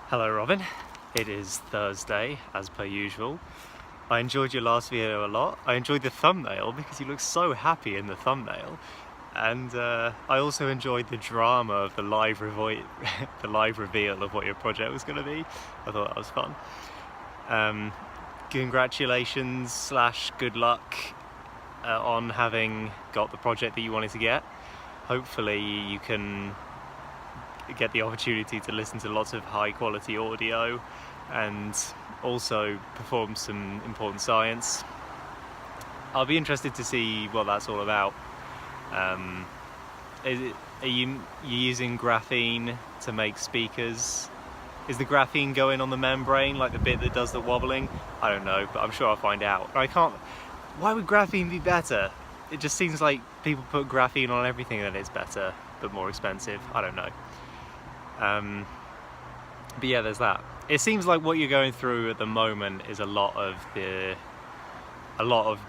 Hello Robin, it is Thursday as per usual. I enjoyed your last video a lot. I enjoyed the thumbnail because you look so happy in the thumbnail, and I also enjoyed the drama of the live reveal of what your project was going to be. I thought that was fun. Congratulations / good luck on having got the project that you wanted to get. Hopefully you can get the opportunity to listen to lots of high quality audio and also perform some important science. I'll be interested to see what that's all about. Are you using graphene to make speakers? Is the graphene going on the membrane, like the bit that does the wobbling? I don't know, but I'm sure I'll find out. Why would graphene be better? It just seems like people put graphene on everything and it's better, but more expensive. I don't know. But yeah, there's that. It seems like what you're going through at the moment is a lot of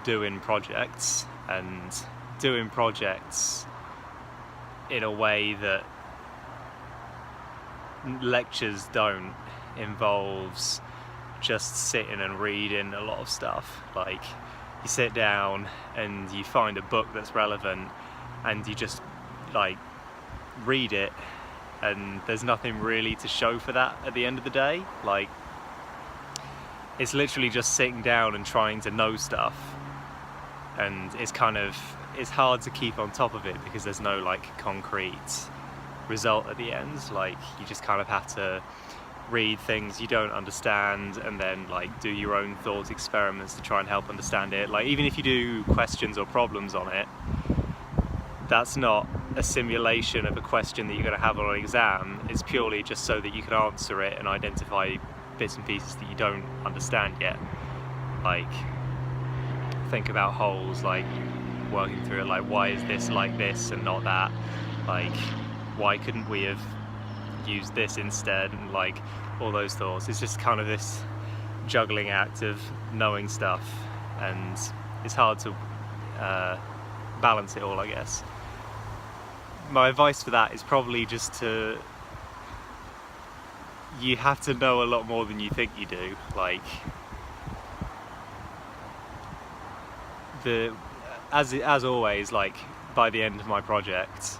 doing projects, and doing projects in a way that lectures don't, involves just sitting and reading a lot of stuff. Like, you sit down and you find a book that's relevant and you just like read it, and there's nothing really to show for that at the end of the day. Like, it's literally just sitting down and trying to know stuff, and it's hard to keep on top of it because there's no like concrete result at the end. Like, you just kind of have to read things you don't understand and then like do your own thought experiments to try and help understand it. Like, even if you do questions or problems on it, that's not a simulation of a question that you're going to have on an exam. It's purely just so that you can answer it and identify bits and pieces that you don't understand yet. Like, think about holes, like working through it, like why is this like this and not that? Like, why couldn't we have used this instead? And like all those thoughts. It's just kind of this juggling act of knowing stuff, and it's hard to balance it all, I guess. My advice for that is probably just you have to know a lot more than you think you do. Like, as always, like, by the end of my project,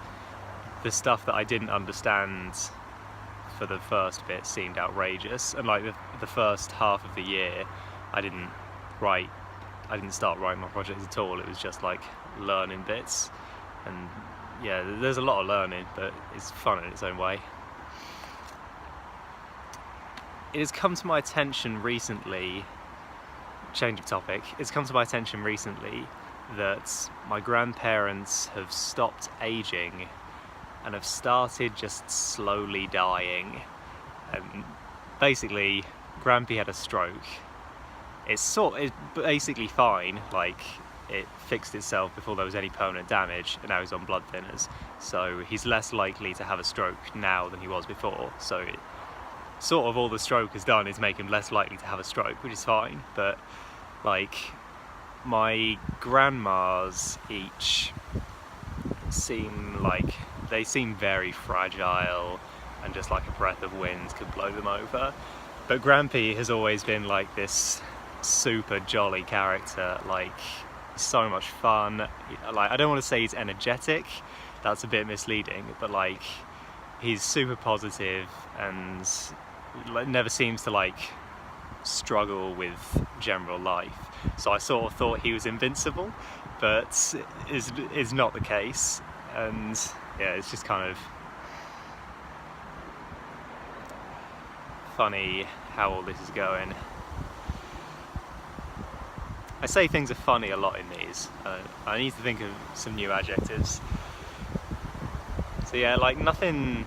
the stuff that I didn't understand for the first bit seemed outrageous, and like the first half of the year I didn't start writing my project at all. It was just like learning bits, and yeah, there's a lot of learning, but it's fun in its own way. It has come to my attention recently, change of topic, it's come to my attention recently that my grandparents have stopped aging and have started just slowly dying. And basically, Grampy had a stroke. It's basically fine, like, it fixed itself before there was any permanent damage, and now he's on blood thinners, so he's less likely to have a stroke now than he was before. So sort of all the stroke has done is make him less likely to have a stroke, which is fine. But like, my grandmas each seem very fragile, and just like a breath of wind could blow them over. But Grampy has always been like this super jolly character, like so much fun. Like, I don't want to say he's energetic, that's a bit misleading, but like, he's super positive and never seems to like struggle with general life. So I sort of thought he was invincible, but is not the case. And yeah, it's just kind of funny how all this is going. I say things are funny a lot in these. I need to think of some new adjectives. So yeah, like, nothing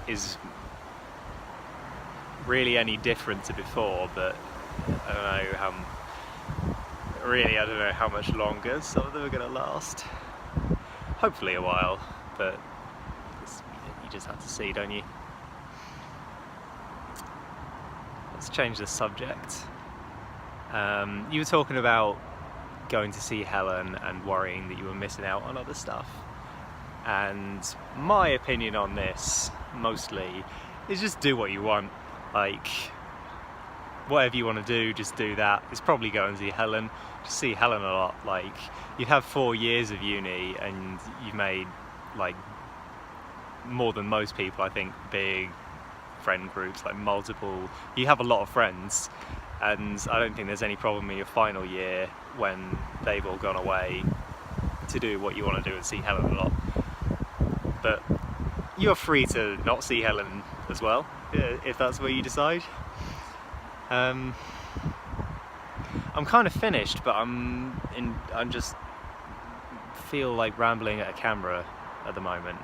is really any different to before, but I don't know how much longer some of them are going to last. Hopefully a while, but you just have to see, don't you? Let's change the subject. You were talking about going to see Helen and worrying that you were missing out on other stuff. And my opinion on this, mostly, is just do what you want. Like, whatever you want to do, just do that. It's probably go and see Helen. Just see Helen a lot. Like, you have 4 years of uni and you've made like more than most people, I think, big friend groups, like multiple. You have a lot of friends, and I don't think there's any problem in your final year when they've all gone away to do what you want to do and see Helen a lot. But you're free to not see Helen as well, if that's what you decide. I'm kind of finished, but I'm just feel like rambling at a camera at the moment.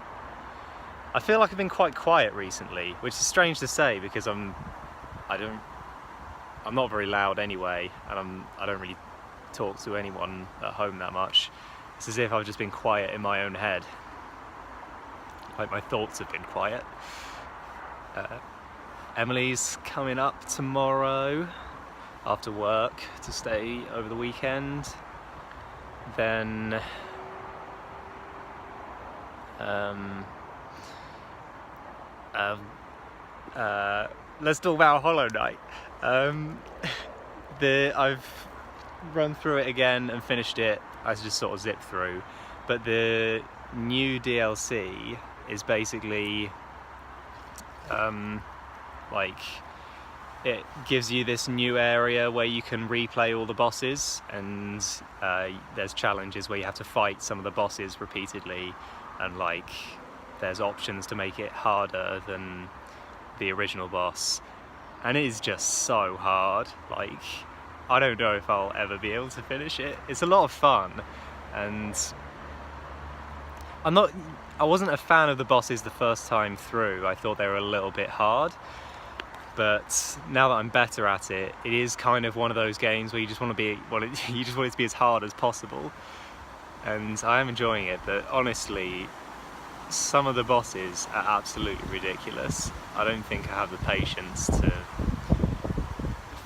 I feel like I've been quite quiet recently, which is strange to say because I'm not very loud anyway, and I don't really talk to anyone at home that much. It's as if I've just been quiet in my own head. Like, my thoughts have been quiet. Emily's coming up tomorrow after work to stay over the weekend. Then let's talk about Hollow Knight. I've run through it again and finished it. I just sort of zipped through, but the new DLC is basically like, it gives you this new area where you can replay all the bosses, and there's challenges where you have to fight some of the bosses repeatedly, and like there's options to make it harder than the original boss, and it is just so hard. Like, I don't know if I'll ever be able to finish it. It's a lot of fun, and I wasn't a fan of the bosses the first time through. I thought they were a little bit hard, but now that I'm better at it, it is kind of one of those games where you just want it to be as hard as possible, and I am enjoying it. But honestly, some of the bosses are absolutely ridiculous. I don't think I have the patience to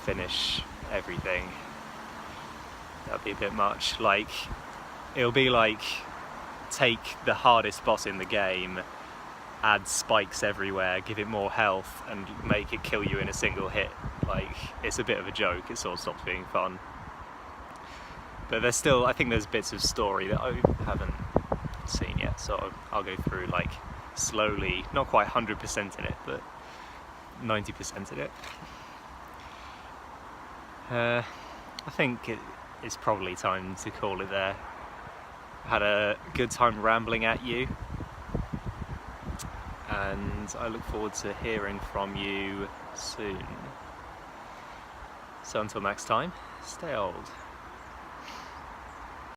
finish everything. That'd be a bit much. Like, it'll be like, take the hardest boss in the game, add spikes everywhere, give it more health, and make it kill you in a single hit. Like, it's a bit of a joke. It sort of stops being fun. But there's still, I think there's bits of story that I haven't seen yet, so I'll go through, like, slowly, not quite 100% in it, but 90% in it. I think it's probably time to call it there. Had a good time rambling at you, and I look forward to hearing from you soon. So until next time, stay old.